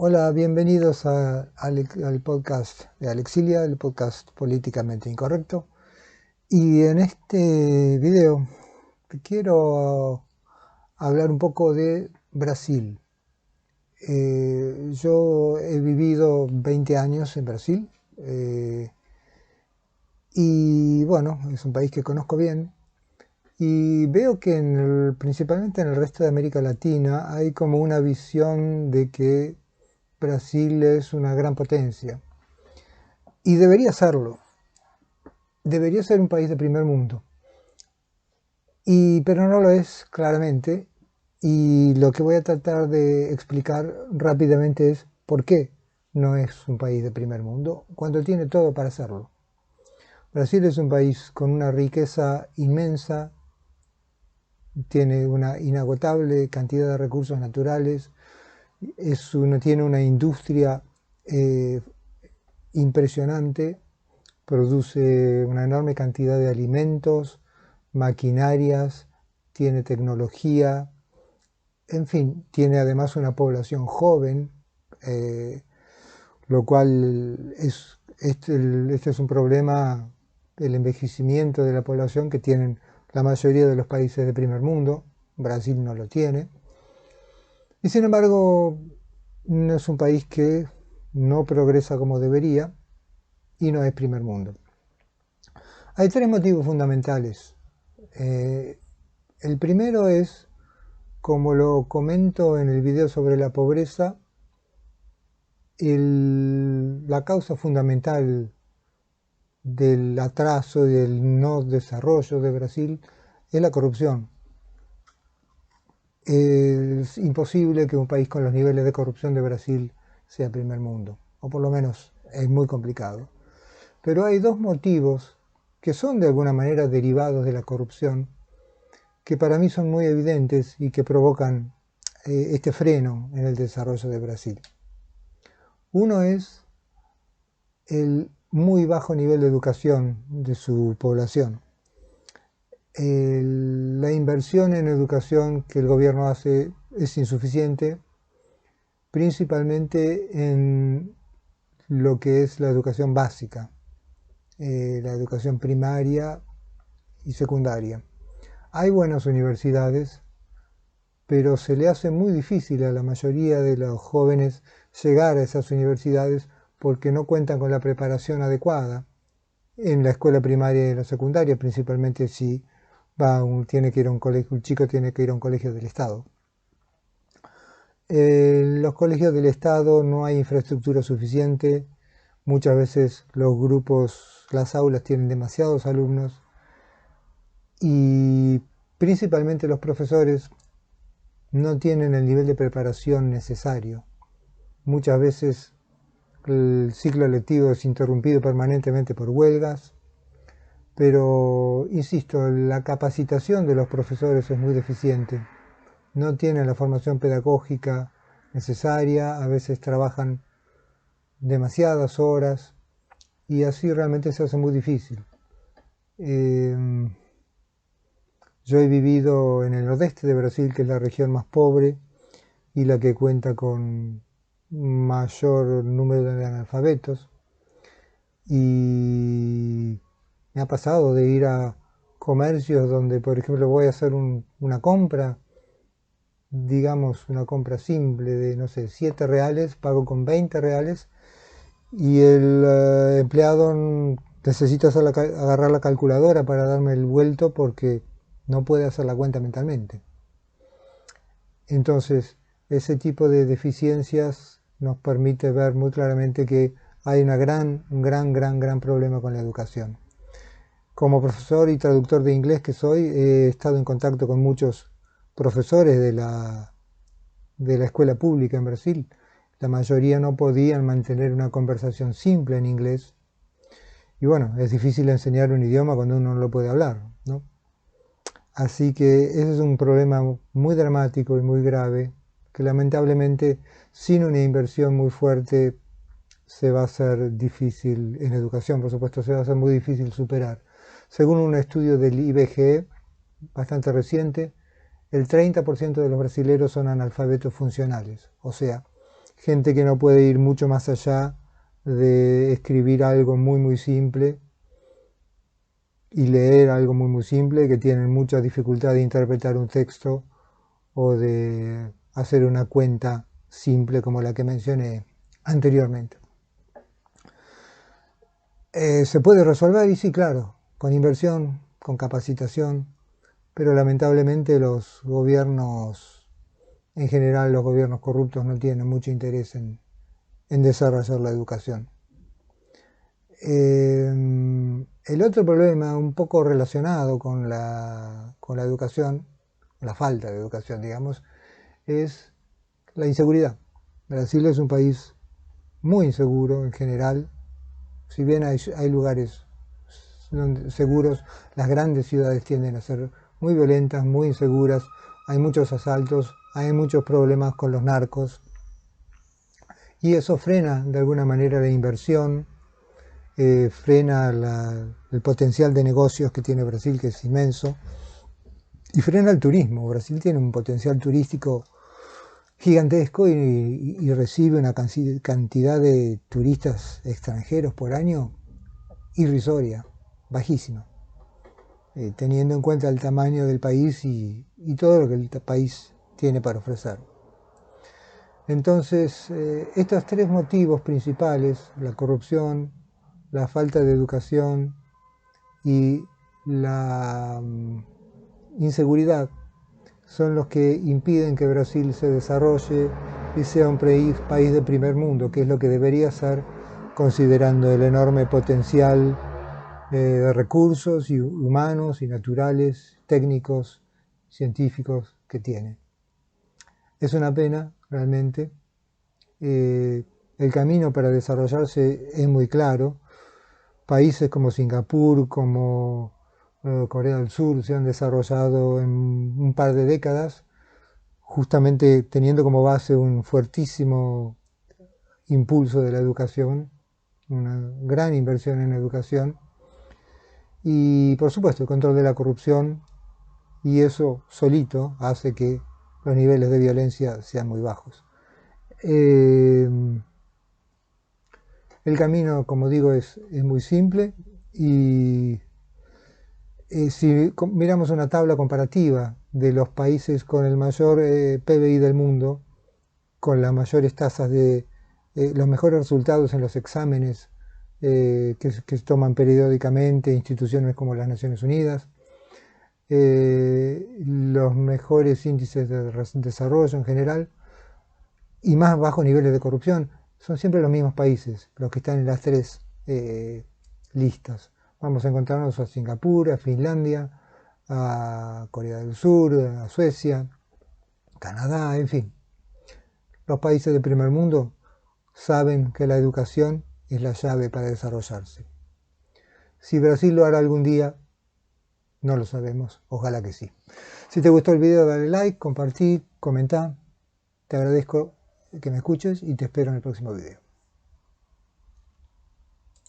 Hola, bienvenidos al podcast de Alexilia, el podcast políticamente incorrecto. Y en este video te quiero hablar un poco de Brasil. Yo he vivido 20 años en Brasil y bueno, es un país que conozco bien. Y veo que principalmente en el resto de América Latina hay como una visión de que Brasil es una gran potencia. Y debería serlo. Debería ser un país de primer mundo. Pero no lo es, claramente. Y lo que voy a tratar de explicar rápidamente es por qué no es un país de primer mundo cuando tiene todo para serlo. Brasil es un país con una riqueza inmensa, tiene una inagotable cantidad de recursos naturales, tiene una industria eh, impresionante, produce una enorme cantidad de alimentos, maquinarias, tiene tecnología, en fin, tiene además una población joven, eh, lo cual este es un problema, el envejecimiento de la población que tienen la mayoría de los países de primer mundo. Brasil no lo tiene. Y sin embargo, no es un país que no progresa como debería y no es primer mundo. Hay tres motivos fundamentales. El primero es, como lo comento en el video sobre la pobreza, la causa fundamental del atraso y del no desarrollo de Brasil es la corrupción. Es imposible que un país con los niveles de corrupción de Brasil sea primer mundo, o por lo menos es muy complicado. Pero hay dos motivos que son de alguna manera derivados de la corrupción, que para mí son muy evidentes y que provocan este freno en el desarrollo de Brasil. Uno es el muy bajo nivel de educación de su población. La inversión en educación que el gobierno hace es insuficiente, principalmente en lo que es la educación básica, la educación primaria y secundaria. Hay buenas universidades, pero se le hace muy difícil a la mayoría de los jóvenes llegar a esas universidades porque no cuentan con la preparación adecuada en la escuela primaria y en la secundaria, principalmente si tiene que ir a un colegio, un chico tiene que ir a un colegio del Estado. En los colegios del Estado no hay infraestructura suficiente, muchas veces las aulas tienen demasiados alumnos y principalmente los profesores no tienen el nivel de preparación necesario. Muchas veces el ciclo lectivo es interrumpido permanentemente por huelgas, pero insisto, la capacitación de los profesores es muy deficiente. No tienen la formación pedagógica necesaria, a veces trabajan demasiadas horas y así realmente se hace muy difícil. Yo he vivido en el nordeste de Brasil, que es la región más pobre y la que cuenta con mayor número de analfabetos, y me ha pasado de ir a comercios donde, por ejemplo, voy a hacer una compra, digamos una compra simple de, no sé, 7 reales, pago con 20 reales y el empleado necesita agarrar la calculadora para darme el vuelto porque no puede hacer la cuenta mentalmente. Entonces, ese tipo de deficiencias nos permite ver muy claramente que hay un gran problema con la educación. Como profesor y traductor de inglés que soy, he estado en contacto con muchos profesores de la escuela pública en Brasil. La mayoría no podían mantener una conversación simple en inglés. Y bueno, es difícil enseñar un idioma cuando uno no lo puede hablar, ¿no? Así que ese es un problema muy dramático y muy grave que lamentablemente sin una inversión muy fuerte se va a hacer difícil en educación, por supuesto, se va a hacer muy difícil superar. Según un estudio del IBGE bastante reciente, el 30% de los brasileños son analfabetos funcionales, o sea, gente que no puede ir mucho más allá de escribir algo muy simple y leer algo muy simple, que tienen mucha dificultad de interpretar un texto o de hacer una cuenta simple como la que mencioné anteriormente. ¿Se puede resolver? Y sí, claro, con inversión, con capacitación, pero lamentablemente los gobiernos, en general los gobiernos corruptos, no tienen mucho interés en desarrollar la educación. El otro problema, un poco relacionado con la educación, la falta de educación, digamos, es la inseguridad. Brasil es un país muy inseguro en general. Si bien hay lugares seguros, las grandes ciudades tienden a ser muy violentas, muy inseguras, hay muchos asaltos, hay muchos problemas con los narcos, y eso frena de alguna manera la inversión, frena el potencial de negocios que tiene Brasil, que es inmenso, y frena el turismo. Brasil tiene un potencial turístico gigantesco y recibe una cantidad de turistas extranjeros por año irrisoria, bajísima, teniendo en cuenta el tamaño del país y todo lo que el país tiene para ofrecer. Entonces, estos tres motivos principales, la corrupción, la falta de educación y la inseguridad, son los que impiden que Brasil se desarrolle y sea un país de primer mundo, que es lo que debería ser, considerando el enorme potencial de recursos y humanos y naturales, técnicos, científicos que tiene. Es una pena, realmente. El camino para desarrollarse es muy claro. Países como Singapur, como Corea del Sur se han desarrollado en un par de décadas, justamente teniendo como base un fuertísimo impulso de la educación, una gran inversión en educación y por supuesto el control de la corrupción, y eso solito hace que los niveles de violencia sean muy bajos. El camino, como digo, es muy simple y si miramos una tabla comparativa de los países con el mayor PBI del mundo, con las mayores tasas de los mejores resultados en los exámenes que se toman periódicamente, instituciones como las Naciones Unidas, los mejores índices de desarrollo en general y más bajos niveles de corrupción, son siempre los mismos países los que están en las tres listas. Vamos a encontrarnos a Singapur, a Finlandia, a Corea del Sur, a Suecia, Canadá, en fin. Los países del primer mundo saben que la educación es la llave para desarrollarse. Si Brasil lo hará algún día, no lo sabemos, ojalá que sí. Si te gustó el video, dale like, compartí, comentá. Te agradezco que me escuches y te espero en el próximo video.